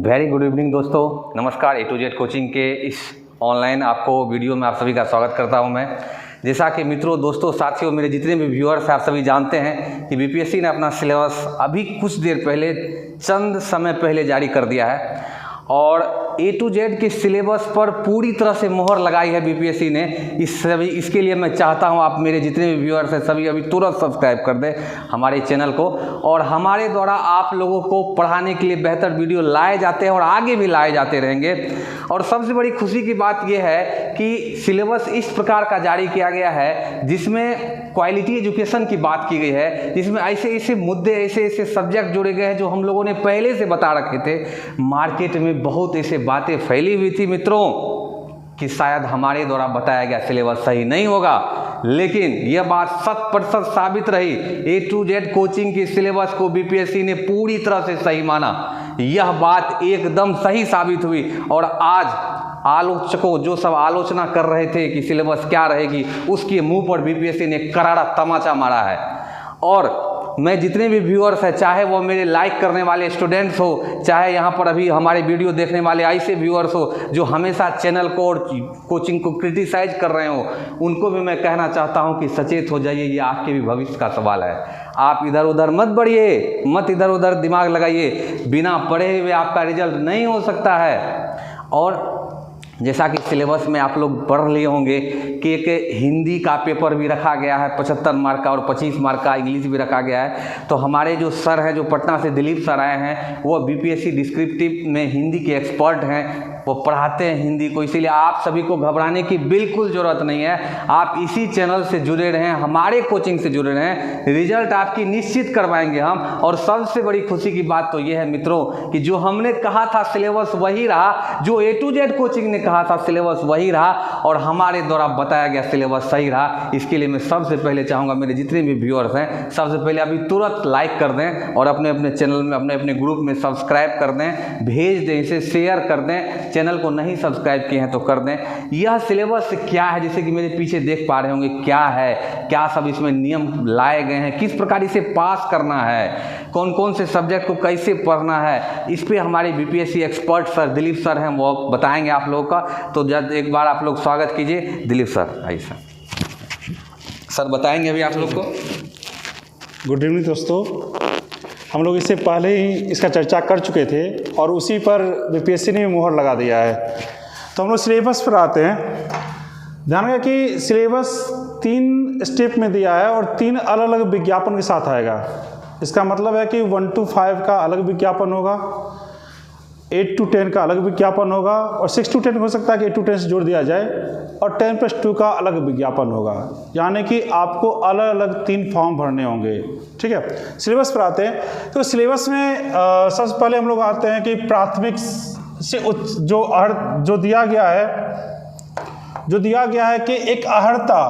Very good evening दोस्तों, नमस्कार। A to Z coaching के इस ऑनलाइन आपको वीडियो में आप सभी का स्वागत करता हूं मैं। जैसा कि मित्रों, दोस्तों, साथियों, मेरे जितने भी व्यूअर्स हैं, आप सभी जानते हैं कि बीपीएससी ने अपना सिलेबस अभी कुछ देर पहले, चंद समय पहले जारी कर दिया है और A to Z के सिलेबस पर पूरी तरह से मोहर लगाई है बीपीएससी ने। इसके लिए मैं चाहता हूं आप मेरे जितने भी व्यूअर्स हैं सभी अभी तुरंत सब्सक्राइब कर दें हमारे चैनल को। और हमारे द्वारा आप लोगों को पढ़ाने के लिए बेहतर वीडियो लाए जाते हैं और आगे भी लाए जाते रहेंगे। और सबसे बड़ी खुशी की बात यह है कि सिलेबस इस प्रकार का जारी किया गया है जिसमें क्वालिटी एजुकेशन की बात की गई है, जिसमें ऐसे ऐसे मुद्दे, ऐसे ऐसे सब्जेक्ट जोड़े गए हैं जो हम लोगों ने पहले से बता रखे थे। मार्केट में बहुत ऐसे बातें फैली हुई थी मित्रों कि शायद हमारे द्वारा बताया गया सिलेबस सही नहीं होगा, लेकिन यह बात 100% साबित रही। A to Z कोचिंग की सिलेबस को बीपीएससी ने पूरी तरह से सही माना। यह बात एकदम सही साबित हुई और आज आलोचकों जो सब आलोचना कर रहे थे कि सिलेबस क्या रहेगी, उसके मुंह पर बीपीएससी ने करारा तमाचा मारा है। और मैं जितने भी व्यूअर्स हैं, चाहे वो मेरे लाइक करने वाले स्टूडेंट्स हो, चाहे यहाँ पर अभी हमारे वीडियो देखने वाले ऐसे व्यूअर्स हो जो हमेशा चैनल को और कोचिंग को क्रिटिसाइज कर रहे हो, उनको भी मैं कहना चाहता हूँ कि सचेत हो जाइए। ये आपके भी भविष्य का सवाल है। आप इधर उधर मत बढ़िए, मत इधर उधर दिमाग लगाइए। बिना पढ़े हुए आपका रिजल्ट नहीं हो सकता है। और जैसा कि सिलेबस में आप लोग पढ़ लिए होंगे कि एक हिंदी का पेपर भी रखा गया है 75 मार्क का और 25 मार्क का इंग्लिश भी रखा गया है। तो हमारे जो सर हैं, जो पटना से दिलीप सर आए हैं, वो बीपीएससी डिस्क्रिप्टिव में हिंदी के एक्सपर्ट हैं, वो पढ़ाते हैं हिंदी को। इसीलिए आप सभी को घबराने की बिल्कुल ज़रूरत नहीं है। आप इसी चैनल से जुड़े रहें, हमारे कोचिंग से जुड़े रहें, रिजल्ट आपकी निश्चित करवाएंगे हम। और सबसे बड़ी खुशी की बात तो ये है मित्रों कि जो हमने कहा था सिलेबस वही रहा, जो A to Z कोचिंग ने कहा था सिलेबस वही रहा और हमारे द्वारा बताया गया सिलेबस सही रहा। इसके लिए मैं सबसे पहले चाहूँगा मेरे जितने भी व्यूअर्स हैं, सबसे पहले अभी तुरंत लाइक कर दें और अपने अपने चैनल में, अपने अपने ग्रुप में सब्सक्राइब कर दें, भेज दें, इसे शेयर कर दें। चैनल को नहीं सब्सक्राइब किए हैं तो कर दें। यह सिलेबस क्या है, जैसे कि मेरे पीछे देख पा रहे होंगे, क्या है, क्या सब इसमें नियम लाए गए हैं, किस प्रकार इसे पास करना है, कौन कौन से सब्जेक्ट को कैसे पढ़ना है, इस पे हमारे BPSC expert sir Dilip sir हैं, वो बताएंगे आप लोगों का। तो जब एक बार आप लोग स्वागत कीजिए दिलीप सर। आइए सर बताएंगे अभी आप लोग को। गुड इवनिंग दोस्तों, हम लोग इससे पहले ही इसका चर्चा कर चुके थे और उसी पर बीपीएससी ने भी मोहर लगा दिया है। तो हम लोग सिलेबस पर आते हैं। ध्यान रखें कि सिलेबस 3 स्टेप में दिया है और 3 अलग अलग विज्ञापन के साथ आएगा। इसका मतलब है कि 1 to 5 का अलग विज्ञापन होगा, 8 to 10 का अलग विज्ञापन होगा और 6 to 10 हो सकता है कि 8 to 10 से जोड़ दिया जाए और 10+2 का अलग विज्ञापन होगा। यानी कि आपको अलग अलग 3 फॉर्म भरने होंगे। ठीक है, सिलेबस पर आते हैं। तो सिलेबस में सबसे पहले हम लोग आते हैं कि प्राथमिक से उच्च जो दिया गया है कि एक अर्हता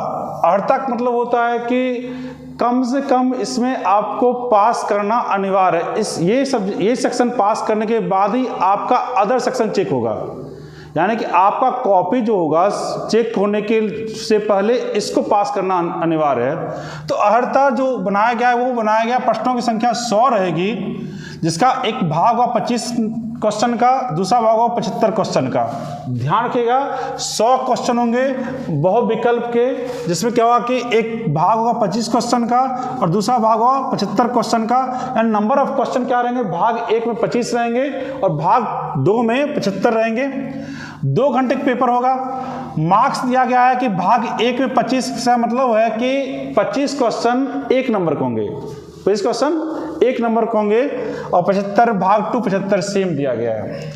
का मतलब होता है कि कम से कम इसमें आपको पास करना अनिवार्य है। ये सेक्शन पास करने के बाद ही आपका अदर सेक्शन चेक होगा। यानी कि आपका कॉपी जो होगा चेक होने के से पहले इसको पास करना अनिवार्य है। तो अर्हता जो बनाया गया है वो बनाया गया, प्रश्नों की संख्या 100 रहेगी, जिसका एक भाग होगा 25 क्वेश्चन का, दूसरा भाग होगा 75 क्वेश्चन का। ध्यान रखिएगा 100 क्वेश्चन होंगे बहुविकल्प के, जिसमें क्या होगा कि एक भाग होगा 25 क्वेश्चन का और दूसरा भाग होगा 75 क्वेश्चन का। एंड नंबर ऑफ क्वेश्चन क्या रहेंगे, भाग 1 में 25 रहेंगे और भाग 2 में 75 रहेंगे। 2 घंटे का पेपर होगा। मार्क्स दिया गया है कि भाग 1 में 25 का मतलब है कि 25 क्वेश्चन 1 नंबर के होंगे, 25 क्वेश्चन 1 नंबर के होंगे और 75 भाग 2 75 सेम दिया गया है।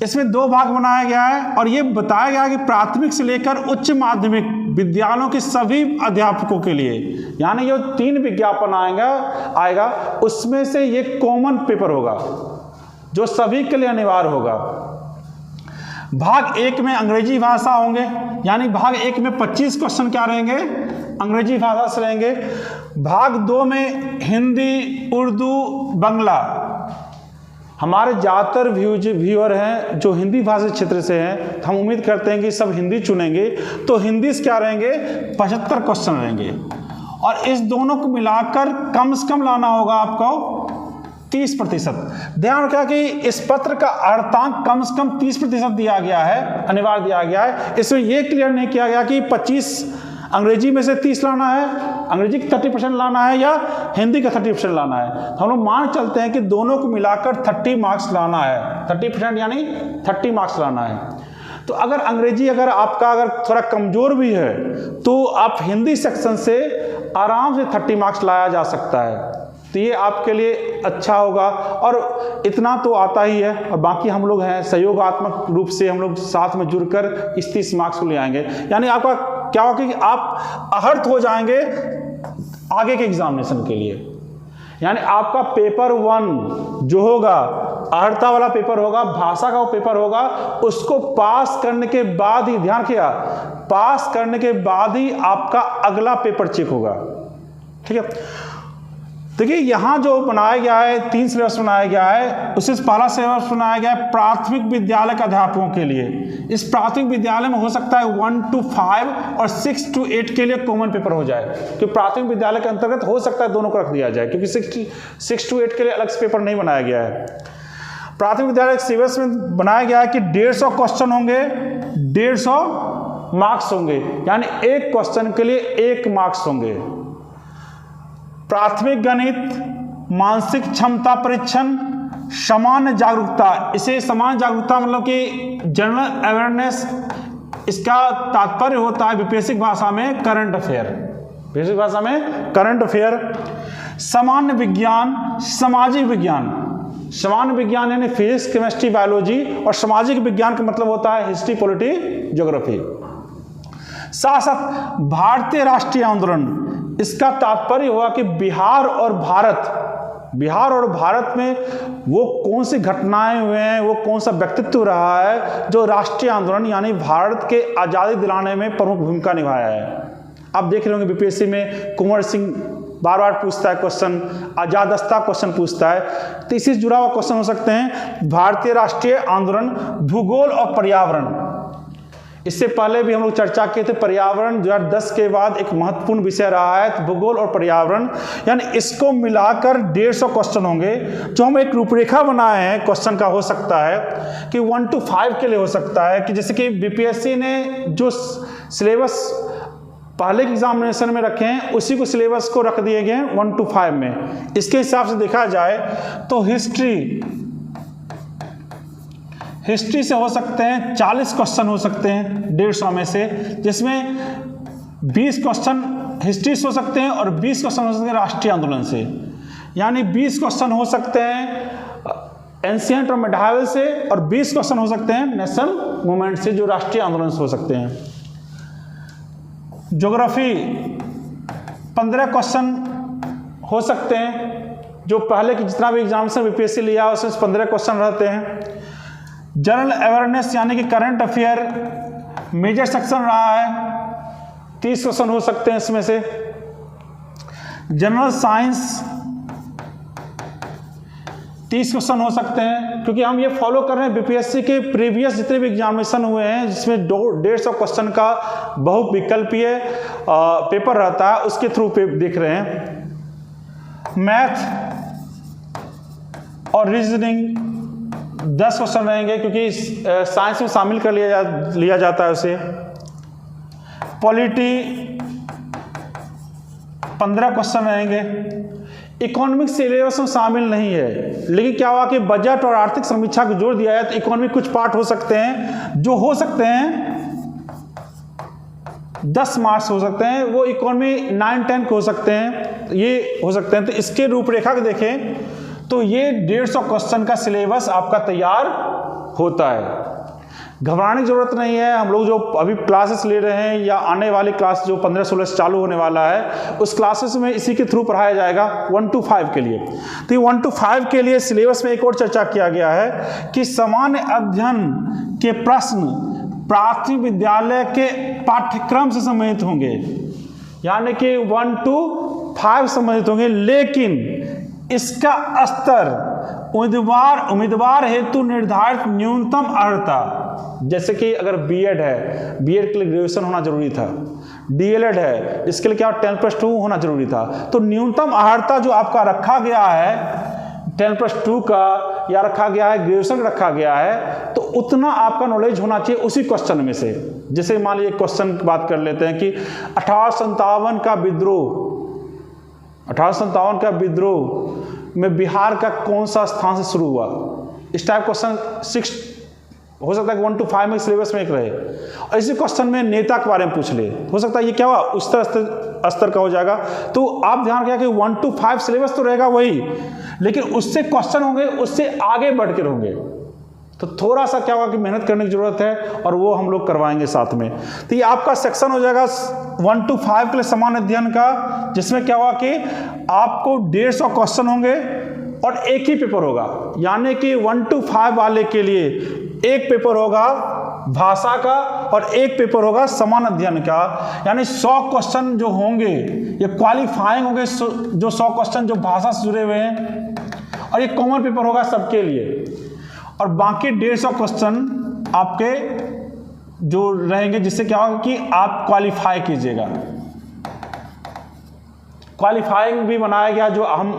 इसमें 2 भाग बनाया गया है और ये बताया गया है कि प्राथमिक से लेकर उच्च माध्यमिक विद्यालयों के सभी अध्यापकों के लिए, यानी जो 3 विज्ञापन आएगा उसमें से ये कॉमन पेपर होगा जो सभी के लिए अनिवार्य होगा। भाग 1 में अंग्रेजी भाषा होंगे, यानी भाग 1 में 25 क्वेश्चन क्या रहेंगे, अंग्रेजी भाषा से रहेंगे। भाग 2 में हिंदी, उर्दू, बंगला। हमारे ज़्यादातर व्यूअर हैं जो हिंदी भाषा क्षेत्र से हैं, हम उम्मीद करते हैं कि सब हिंदी चुनेंगे। तो हिंदी से क्या रहेंगे, 75 क्वेश्चन रहेंगे और इस दोनों को मिलाकर कम से कम लाना होगा आपको 30%। ध्यान रखा कि इस पत्र का अर्धांक कम से कम 30% दिया गया है, अनिवार्य दिया गया है। इसमें यह क्लियर नहीं किया गया कि 25 अंग्रेजी में से 30 लाना है, अंग्रेजी का 30% लाना है या हिंदी का 30% लाना है। हम लोग मान चलते हैं कि दोनों को मिलाकर 30 मार्क्स लाना है, 30% यानी 30 मार्क्स लाना है। तो अगर अंग्रेजी आपका थोड़ा कमजोर भी है तो आप हिंदी सेक्शन से आराम से 30 मार्क्स लाया जा सकता है। तो ये आपके लिए अच्छा होगा, और इतना तो आता ही है, और बाकी हम लोग हैं सहयोगात्मक रूप से हम लोग साथ में जुड़कर इस 30 मार्क्स को ले आएंगे। यानी आपका क्या होगा कि आप आहर्त हो जाएंगे आगे के एग्जामिनेशन के लिए। यानी आपका पेपर 1 जो होगा, आहर्ता वाला पेपर होगा, भाषा का वो पेपर होगा, उसको पास करने के बाद ही, ध्यान किया, पास करने के बाद ही आपका अगला पेपर चेक होगा। ठीक है। देखिए यहाँ जो बनाया गया है, 3 सिलेबस बनाया गया है। उससे पहला सिलेबस बनाया गया है प्राथमिक विद्यालय के अध्यापकों के लिए। इस प्राथमिक विद्यालय में हो सकता है 1 to 5 और 6 to 8 के लिए कॉमन पेपर हो जाए, क्योंकि प्राथमिक विद्यालय के अंतर्गत हो सकता है दोनों को रख दिया जाए, क्योंकि 6 to 8 के लिए अलग से पेपर नहीं बनाया गया है। प्राथमिक विद्यालय के सिलेबस में बनाया गया है कि 150 क्वेश्चन होंगे, 150 मार्क्स होंगे, यानी एक क्वेश्चन के लिए 1 मार्क्स होंगे। प्राथमिक गणित, मानसिक क्षमता परीक्षण, सामान्य जागरूकता। इसे सामान्य जागरूकता मतलब कि जनरल अवेयरनेस, इसका तात्पर्य होता है बीपीएससी भाषा में करंट अफेयर, बेसिक भाषा में करंट अफेयर। सामान्य विज्ञान, सामाजिक विज्ञान। सामान्य विज्ञान यानी फिजिक्स, केमिस्ट्री, बायोलॉजी, और सामाजिक विज्ञान का मतलब होता है हिस्ट्री, पॉलिटी, ज्योग्राफी। साथ साथ भारतीय राष्ट्रीय आंदोलन, इसका तात्पर्य हुआ कि बिहार और भारत में वो कौन सी घटनाएं हुए हैं, वो कौन सा व्यक्तित्व रहा है जो राष्ट्रीय आंदोलन यानी भारत के आज़ादी दिलाने में प्रमुख भूमिका निभाया है। आप देख रहे होंगे बीपीएससी में कुंवर सिंह बार बार पूछता है क्वेश्चन, आजादस्ता क्वेश्चन पूछता है, तो इससे जुड़ा हुआ क्वेश्चन हो सकते हैं भारतीय राष्ट्रीय आंदोलन, भूगोल और पर्यावरण। इससे पहले भी हम लोग चर्चा किए थे, पर्यावरण 2010 के बाद एक महत्वपूर्ण विषय रहा है, तो भूगोल और पर्यावरण, यानी इसको मिलाकर 150 क्वेश्चन होंगे। जो हम एक रूपरेखा बनाए हैं क्वेश्चन का, हो सकता है कि 1 to 5 के लिए हो सकता है कि जैसे कि बीपीएससी ने जो सिलेबस पहले के एग्जामिनेशन में रखे हैं उसी को सिलेबस को रख दिए गए हैं 1 to 5 में। इसके हिसाब से देखा जाए तो हिस्ट्री से हो सकते हैं 40 क्वेश्चन हो सकते हैं 150 में से, जिसमें 20 क्वेश्चन हिस्ट्री से हो सकते हैं और 20 क्वेश्चन हो सकते हैं राष्ट्रीय आंदोलन से। यानी 20 क्वेश्चन हो सकते हैं एंशिएंट और मेडावल से, और 20 क्वेश्चन हो सकते हैं नेशनल मूवमेंट से, जो राष्ट्रीय आंदोलन से हो सकते हैं। ज्योग्राफी 15 क्वेश्चन हो सकते हैं, जो पहले की जितना भी एग्जामिनेशन बीपीएससी लिया उसमें 15 क्वेश्चन रहते हैं। जनरल अवेयरनेस यानी कि करंट अफेयर मेजर सेक्शन रहा है, 30 क्वेश्चन हो सकते हैं इसमें से। जनरल साइंस 30 क्वेश्चन हो सकते हैं, क्योंकि हम ये फॉलो कर रहे हैं बीपीएससी के प्रीवियस जितने भी एग्जामिनेशन हुए हैं जिसमें 150 क्वेश्चन का बहुविकल्पीय पेपर रहता है, उसके थ्रू पे देख रहे हैं। मैथ और रीजनिंग 10 क्वेश्चन रहेंगे, क्योंकि साइंस में शामिल कर लिया जाता है उसे। पॉलिटी 15 क्वेश्चन रहेंगे। इकोनॉमिक सिलेबस में शामिल नहीं है, लेकिन क्या हुआ कि बजट और आर्थिक समीक्षा को जोड़ दिया है, तो इकोनॉमिक कुछ पार्ट हो सकते हैं जो हो सकते हैं 10 मार्क्स हो सकते हैं, वो इकोनॉमी 9-10 के हो सकते हैं, ये हो सकते हैं। तो इसके रूपरेखा को देखें तो ये 150 क्वेश्चन का सिलेबस आपका तैयार होता है। घबराने की जरूरत नहीं है। हम लोग जो अभी क्लासेस ले रहे हैं या आने वाली क्लास जो 15-16 से चालू होने वाला है, उस क्लासेस में इसी के थ्रू पढ़ाया जाएगा 1 to 5 के लिए। तो ये 1 to 5 के लिए सिलेबस में एक और चर्चा किया गया है कि सामान्य अध्ययन के प्रश्न प्राथमिक विद्यालय के पाठ्यक्रम से संबंधित होंगे, यानी कि 1 to 5 संबंधित होंगे, लेकिन इसका स्तर उम्मीदवार हेतु निर्धारित न्यूनतम अर्हता, जैसे कि अगर बीएड है, बीएड के लिए ग्रेजुएशन होना जरूरी था, डीएलएड है, इसके लिए क्या 10+2 होना जरूरी था, तो न्यूनतम अर्हता जो आपका रखा गया है 10+2 का या रखा गया है, ग्रेजुएशन रखा गया है, तो उतना आपका नॉलेज होना चाहिए उसी क्वेश्चन में से। जैसे मान लीजिए क्वेश्चन की बात कर लेते हैं कि 1857 का विद्रोह में बिहार का कौन सा स्थान से शुरू हुआ। इस टाइप क्वेश्चन 6 हो सकता है कि 1 to 5 में सिलेबस में एक रहे, और इसी क्वेश्चन में नेता के बारे में पूछ ले, हो सकता है ये क्या हुआ उस स्तर का हो जाएगा। तो आप ध्यान रखिए कि 1 to 5 सिलेबस तो रहेगा वही, लेकिन उससे क्वेश्चन होंगे उससे आगे बढ़ के होंगे, तो थोड़ा सा क्या होगा कि मेहनत करने की जरूरत है, और वो हम लोग करवाएंगे साथ में। तो ये आपका सेक्शन हो जाएगा 1 to 5 के लिए समान अध्ययन का, जिसमें क्या होगा कि आपको 150 क्वेश्चन होंगे और एक ही पेपर होगा। यानी कि 1 to 5 वाले के लिए एक पेपर होगा भाषा का और एक पेपर होगा समान अध्ययन का। यानी 100 क्वेश्चन जो होंगे ये क्वालिफाइंग होंगे, जो 100 क्वेश्चन जो भाषा से जुड़े हुए हैं, और ये कॉमन पेपर होगा सबके लिए, और बाकी 150 क्वेश्चन आपके जो रहेंगे, जिससे क्या होगा कि आप क्वालिफाई कीजिएगा। क्वालिफाइंग भी बनाया गया जो हम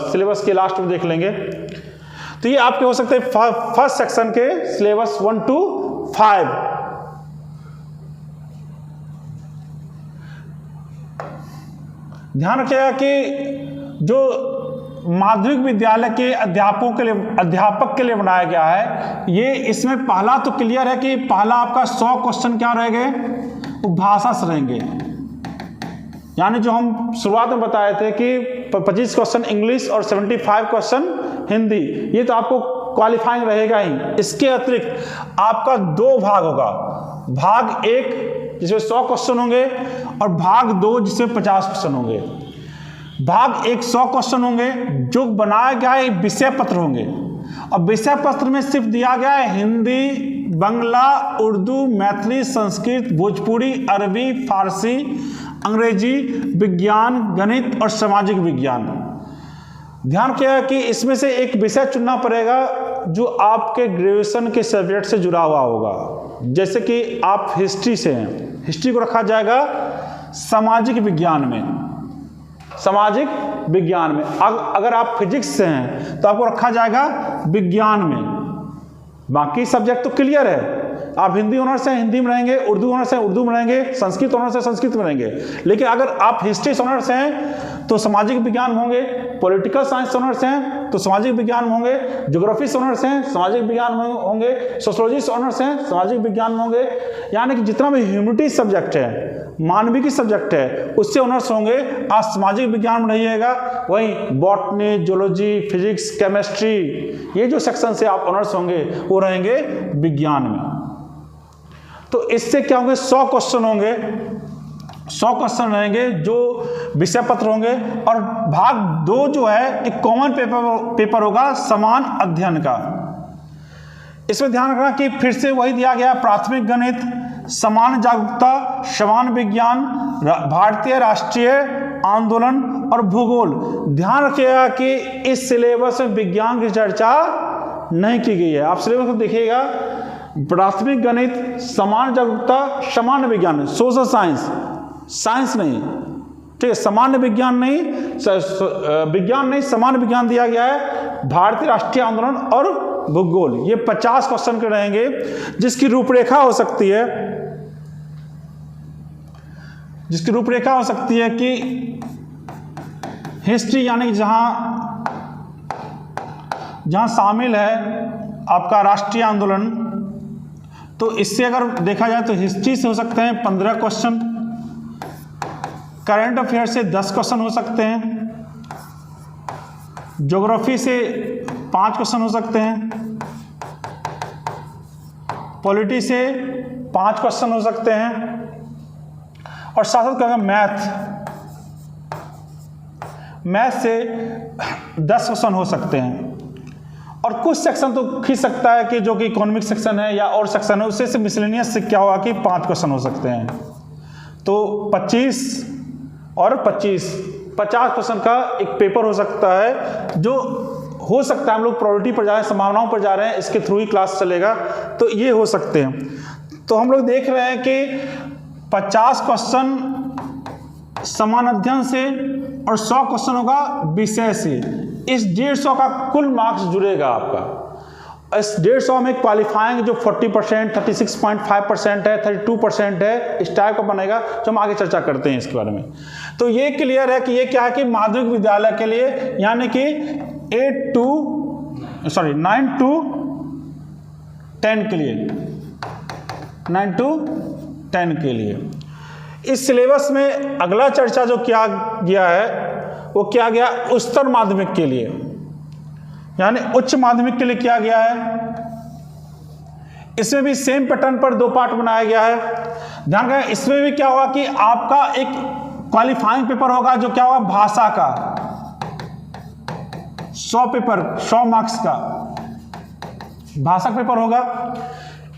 सिलेबस के लास्ट में देख लेंगे। तो ये आपके हो सकते हैं फर्स्ट सेक्शन के सिलेबस 1 to 5। ध्यान रखिएगा कि जो माध्यमिक विद्यालय के अध्यापक के लिए बनाया गया है, ये इसमें पहला तो क्लियर है कि पहला आपका 100 क्वेश्चन क्या रहेंगे, वो भाषा से रहेंगे। यानी जो हम शुरुआत में बताए थे कि 25 क्वेश्चन इंग्लिश और 75 क्वेश्चन हिंदी, ये तो आपको क्वालिफाइंग रहेगा ही। इसके अतिरिक्त आपका 2 भाग होगा, भाग 1 जिसमें 100 क्वेश्चन होंगे और भाग 2 जिसमें 50 क्वेश्चन होंगे। भाग 1 100 क्वेश्चन होंगे जो बनाया गया है विषय पत्र होंगे, और विषय पत्र में सिर्फ दिया गया है हिंदी, बांग्ला, उर्दू, मैथिली, संस्कृत, भोजपुरी, अरबी, फारसी, अंग्रेजी, विज्ञान, गणित और सामाजिक विज्ञान। ध्यान किया कि इसमें से एक विषय चुनना पड़ेगा जो आपके ग्रेजुएशन के सब्जेक्ट से जुड़ा हुआ होगा। जैसे कि आप हिस्ट्री से हैं, हिस्ट्री को रखा जाएगा सामाजिक विज्ञान में, अगर आप फिजिक्स से हैं तो आपको रखा जाएगा विज्ञान में। बाकी सब्जेक्ट तो क्लियर है, आप हिंदी ऑनर्स से हिंदी में रहेंगे, उर्दू ऑनर्स से उर्दू में रहेंगे, संस्कृत ऑनर्स से संस्कृत में रहेंगे। लेकिन अगर आप हिस्ट्री ऑनर्स हैं तो सामाजिक विज्ञान में होंगे, पॉलिटिकल साइंस ऑनर्स हैं तो सामाजिक विज्ञान में होंगे, ज्योग्राफी ऑनर्स हैं सामाजिक विज्ञान में होंगे, सोशियोलॉजी ऑनर्स हैं सामाजिक विज्ञान में होंगे। यानी कि जितना भी ह्यूमैनिटीज सब्जेक्ट है, मानविकी सब्जेक्ट है, उससे ऑनर्स होंगे। आप सामाजिक विज्ञान में रहिएगा, वहीं बॉटनी, जूलॉजी, फिजिक्स, केमिस्ट्री, ये जो सेक्शन से आप ऑनर्स होंगे वो रहेंगे विज्ञान में। तो इससे क्या होंगे, 100 क्वेश्चन होंगे, 100 क्वेश्चन रहेंगे जो विषय पत्र होंगे, और भाग 2 जो है एक कॉमन पेपर होगा समान अध्ययन का। इसमें ध्यान रखना कि फिर से वही दिया गया, प्राथमिक गणित, समान जागरूकता, समान विज्ञान, भारतीय राष्ट्रीय आंदोलन और भूगोल। ध्यान रखिएगा कि इस सिलेबस में विज्ञान की चर्चा नहीं की गई है। आप सिलेबस को देखिएगा, प्राथमिक गणित, समान जागरूकता, समान विज्ञान, सोशल साइंस नहीं, ठीक है, सामान्य विज्ञान नहीं, समान विज्ञान दिया गया है, भारतीय राष्ट्रीय आंदोलन और भूगोल। ये 50 क्वेश्चन के रहेंगे, जिसकी रूपरेखा हो सकती है कि हिस्ट्री, यानी कि जहां शामिल है आपका राष्ट्रीय आंदोलन, तो इससे अगर देखा जाए तो हिस्ट्री से हो सकते हैं 15 क्वेश्चन, करंट अफेयर से 10 क्वेश्चन हो सकते हैं, ज्योग्राफी से 5 क्वेश्चन हो सकते हैं, पॉलिटी से 5 क्वेश्चन हो सकते हैं, और साथ साथ मैथ से 10 क्वेश्चन हो सकते हैं। और कुछ सेक्शन तो खींच सकता है कि जो कि इकोनॉमिक सेक्शन है या और सेक्शन है, उससे से मिसलेनियस से क्या होगा कि 5 क्वेश्चन हो सकते हैं। तो 25 और 25 50 क्वेश्चन का एक पेपर हो सकता है, जो हो सकता है हम लोग प्रोबेबिलिटी पर जा रहे हैं, संभावनाओं पर जा रहे हैं, इसके थ्रू ही क्लास चलेगा, तो ये हो सकते हैं। तो हम लोग देख रहे हैं कि 50 क्वेश्चन समान अध्ययन से और 100 क्वेश्चन होगा विषय से। इस 150 का कुल मार्क्स जुड़ेगा आपका। इस 150 में क्वालिफाइंग जो 40%, 36.5% है, 32% है, इस टाइप का बनेगा, जो हम आगे चर्चा करते हैं इसके बारे में। तो ये क्लियर है कि ये क्या है कि माध्यमिक विद्यालय के लिए, यानी कि 9 to 10 के लिए, 9 to 10 के लिए। इस सिलेबस में अगला चर्चा जो किया गया है वो किया गया उच्चतर माध्यमिक के लिए, यानी उच्च माध्यमिक के लिए किया गया है। इसमें भी सेम पैटर्न पर 2 पार्ट बनाया गया है। ध्यान रखें, इसमें भी क्या होगा कि आपका एक क्वालिफाइंग पेपर होगा जो क्या होगा, भाषा का 100 मार्क्स का भाषा पेपर होगा।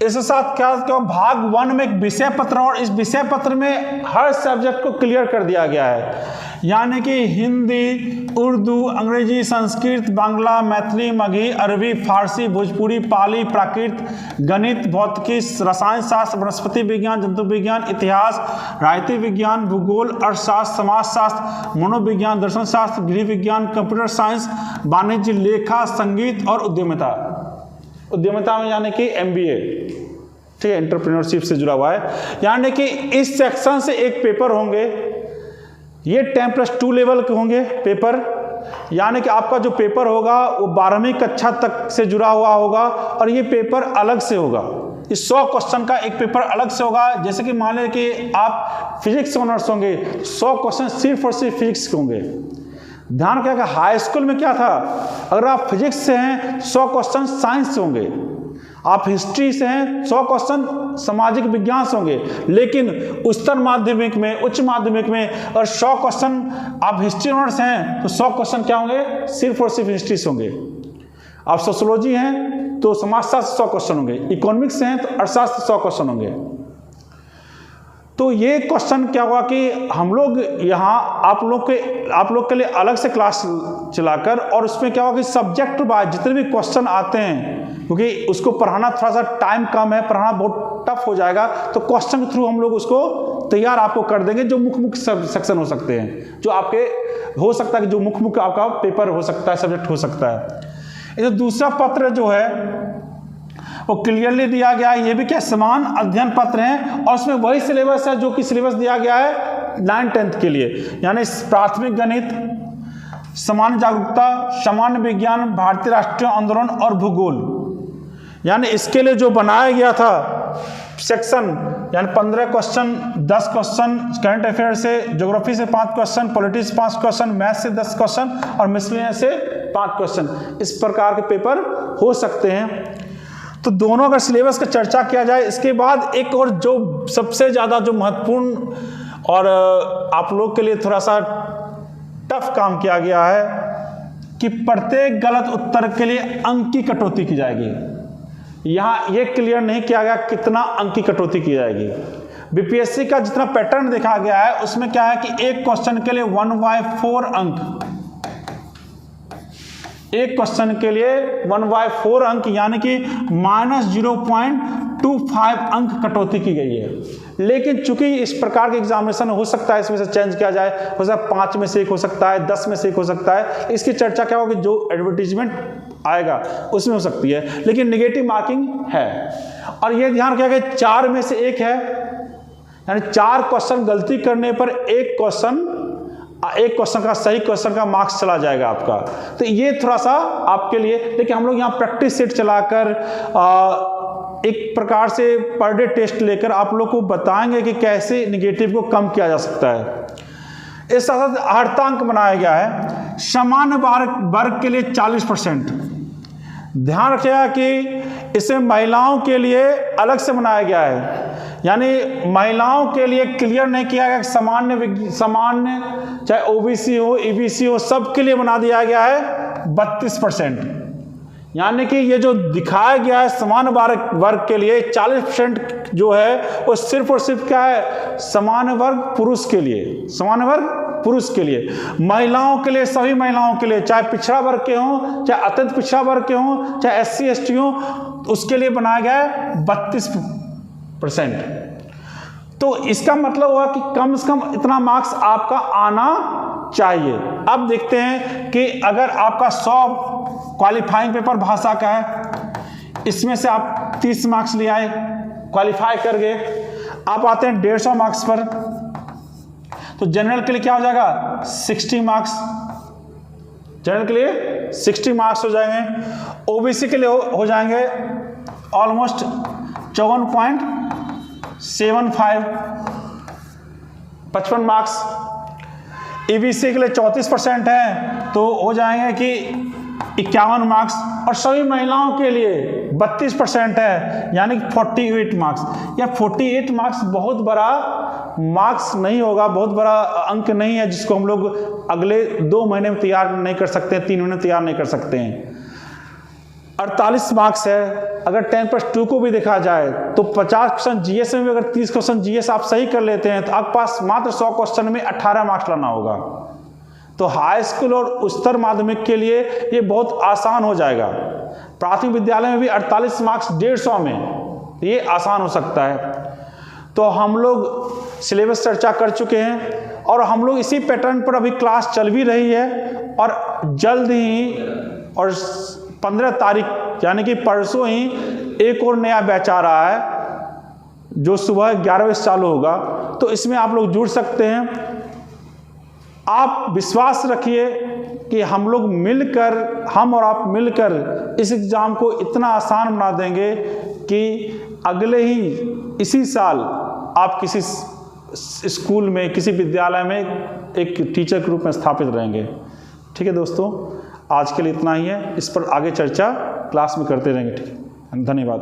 इसके साथ क्या भाग 1 में एक विषय पत्र, और इस विषय पत्र में हर सब्जेक्ट को क्लियर कर दिया गया है, यानी कि हिंदी, उर्दू, अंग्रेजी, संस्कृत, बांग्ला, मैथिली, मगही, अरबी, फारसी, भोजपुरी, पाली, प्राकृत, गणित, भौतिकी, रसायन शास्त्र, वनस्पति विज्ञान, जंतु विज्ञान, इतिहास, राजनीति विज्ञान, भूगोल, अर्थशास्त्र, समाजशास्त्र, मनोविज्ञान, दर्शन शास्त्र, गृह विज्ञान, कंप्यूटर साइंस, वाणिज्य, लेखा, संगीत और उद्यमिता। उद्यमिता में यानी कि MBA, ठीक है, एंटरप्रेन्योरशिप से जुड़ा हुआ है। यानी कि इस सेक्शन से एक पेपर होंगे, ये 10+2 लेवल के होंगे पेपर, यानी कि आपका जो पेपर होगा वो 12वीं कक्षा तक से जुड़ा हुआ होगा, और ये पेपर अलग से होगा। इस 100 क्वेश्चन का एक पेपर अलग से होगा। जैसे कि मान लें कि आप फिजिक्स ऑनर्स होंगे, 100 क्वेश्चन सिर्फ और सिर्फ फिजिक्स के होंगे। ध्यान रखिए कि हाई स्कूल में क्या था, अगर आप फिजिक्स से हैं 100 क्वेश्चन साइंस से होंगे, आप हिस्ट्री से हैं 100 क्वेश्चन सामाजिक विज्ञान से होंगे। लेकिन उच्चतर माध्यमिक में, उच्च माध्यमिक में अगर 100 क्वेश्चन आप हिस्ट्री ऑनर्स हैं तो 100 क्वेश्चन क्या होंगे, सिर्फ और सिर्फ हिस्ट्री से होंगे। आप सोशियोलॉजी हैं तो समाजशास्त्र 100 क्वेश्चन होंगे, इकोनॉमिक्स से हैं तो अर्थशास्त्र 100 क्वेश्चन होंगे। तो ये क्वेश्चन क्या हुआ कि हम लोग यहाँ आप लोग के लिए अलग से क्लास चलाकर, और उसमें क्या हुआ कि सब्जेक्ट वाइज जितने भी क्वेश्चन आते हैं, क्योंकि उसको पढ़ाना थोड़ा सा टाइम कम है, पढ़ाना बहुत टफ हो जाएगा, तो क्वेश्चन के थ्रू हम लोग उसको तैयार आपको कर देंगे, जो मुख्य सेक्शन हो सकते हैं, जो आपके हो सकता है कि जो मुख्य आपका पेपर हो सकता है, सब्जेक्ट हो सकता है। ये दूसरा पत्र जो है वो क्लियरली दिया गया है, ये भी क्या समान अध्ययन पत्र हैं, और उसमें वही सिलेबस है जो कि सिलेबस दिया गया है 9-10 के लिए, यानी प्राथमिक गणित, सामान्य जागरूकता, सामान्य विज्ञान, भारतीय राष्ट्रीय आंदोलन और भूगोल। यानी इसके लिए जो बनाया गया था सेक्शन, यानी 15 क्वेश्चन, 10 क्वेश्चन करंट अफेयर से, ज्योग्राफी से 5 क्वेश्चन, पॉलिटिक्स 5 क्वेश्चन, मैथ से 10 क्वेश्चन और मिसलेनियस से 5 क्वेश्चन, इस प्रकार के पेपर हो सकते हैं। तो दोनों का सिलेबस का चर्चा किया जाए। इसके बाद एक और जो सबसे ज़्यादा जो महत्वपूर्ण और आप लोग के लिए थोड़ा सा टफ काम किया गया है कि प्रत्येक गलत उत्तर के लिए अंक की कटौती की जाएगी। यहाँ ये क्लियर नहीं किया गया कितना अंक की कटौती की जाएगी। बीपीएससी का जितना पैटर्न देखा गया है उसमें क्या है कि एक क्वेश्चन के लिए 1/4 अंक, एक क्वेश्चन के लिए 1/4 अंक यानी कि -0.25 अंक कटौती की गई है। लेकिन चूंकि इस प्रकार के एग्जामिनेशन हो सकता है इसमें से चेंज किया जाए, हो सकता है 5 में से 1 हो सकता है, 10 में से 1 हो सकता है, इसकी चर्चा क्या होगी जो एडवर्टीजमेंट आएगा उसमें हो सकती है, लेकिन नेगेटिव मार्किंग है। और ये ध्यान रखिएगा 4 में से 1 है, यानी 4 क्वेश्चन गलती करने पर एक क्वेश्चन का सही क्वेश्चन का मार्क्स चला जाएगा आपका। तो ये थोड़ा सा आपके लिए, लेकिन हम लोग यहाँ प्रैक्टिस सेट चलाकर एक प्रकार से पर डे टेस्ट लेकर आप लोग को बताएंगे कि कैसे नेगेटिव को कम किया जा सकता है। इस साथ अर्धांक बनाया गया है सामान्य वर्ग के लिए 40%। ध्यान रखिएगा कि इसे महिलाओं के लिए अलग से बनाया गया है, यानी महिलाओं के लिए क्लियर नहीं किया गया। सामान्य चाहे ओबीसी हो, ईबीसी हो, सब के लिए बना दिया गया है 32%। यानी कि ये जो दिखाया गया है सामान्य वर्ग के लिए 40% जो है वो सिर्फ और सिर्फ क्या है, सामान्य वर्ग पुरुष के लिए, सामान्य वर्ग पुरुष के लिए। महिलाओं के लिए, सभी महिलाओं के लिए, चाहे पिछड़ा वर्ग के हों, चाहे अत्यंत पिछड़ा वर्ग के हों, चाहे SC ST हो, उसके लिए बनाया गया है 32%। तो इसका मतलब हुआ कि कम से कम इतना मार्क्स आपका आना चाहिए। अब देखते हैं कि अगर आपका 100 क्वालिफाइंग पेपर भाषा का है, इसमें से आप 30 मार्क्स ले आए, क्वालिफाई कर गए, आप आते हैं 150 मार्क्स पर, तो जनरल के लिए क्या हो जाएगा 60 मार्क्स, जनरल के लिए 60 मार्क्स हो जाएंगे। ओबीसी के लिए हो जाएंगे ऑलमोस्ट 54.75 55 मार्क्स। ईबीसी के लिए 34% है तो हो जाएंगे कि 51 मार्क्स, और सभी महिलाओं के लिए 32% है यानी कि 48 मार्क्स। या 48 मार्क्स बहुत बड़ा मार्क्स नहीं होगा, बहुत बड़ा अंक नहीं है जिसको हम लोग अगले 2 महीने में तैयार नहीं कर सकते, 3 महीने में तैयार नहीं कर सकते हैं। 48 मार्क्स है। अगर 10+2 को भी देखा जाए तो 50% जीएस में भी अगर 30% जीएस आप सही कर लेते हैं तो आपके पास मात्र 100 क्वेश्चन में 18 मार्क्स लाना होगा। तो हाई स्कूल और उच्चतर माध्यमिक के लिए ये बहुत आसान हो जाएगा। प्राथमिक विद्यालय में भी 48 मार्क्स 150 में ये आसान हो सकता है। तो हम लोग सिलेबस चर्चा कर चुके हैं और हम लोग इसी पैटर्न पर अभी क्लास चल भी रही है, और जल्द ही और 15 तारीख यानी कि परसों ही एक और नया बैच आ रहा है जो सुबह 11 बजे चालू होगा, तो इसमें आप लोग जुड़ सकते हैं। आप विश्वास रखिए कि हम लोग मिलकर, हम और आप मिलकर इस एग्ज़ाम को इतना आसान बना देंगे कि अगले ही इसी साल आप किसी स्कूल में, किसी विद्यालय में एक टीचर के रूप में स्थापित रहेंगे। ठीक है दोस्तों, आज के लिए इतना ही है, इस पर आगे चर्चा क्लास में करते रहेंगे। ठीक है, धन्यवाद।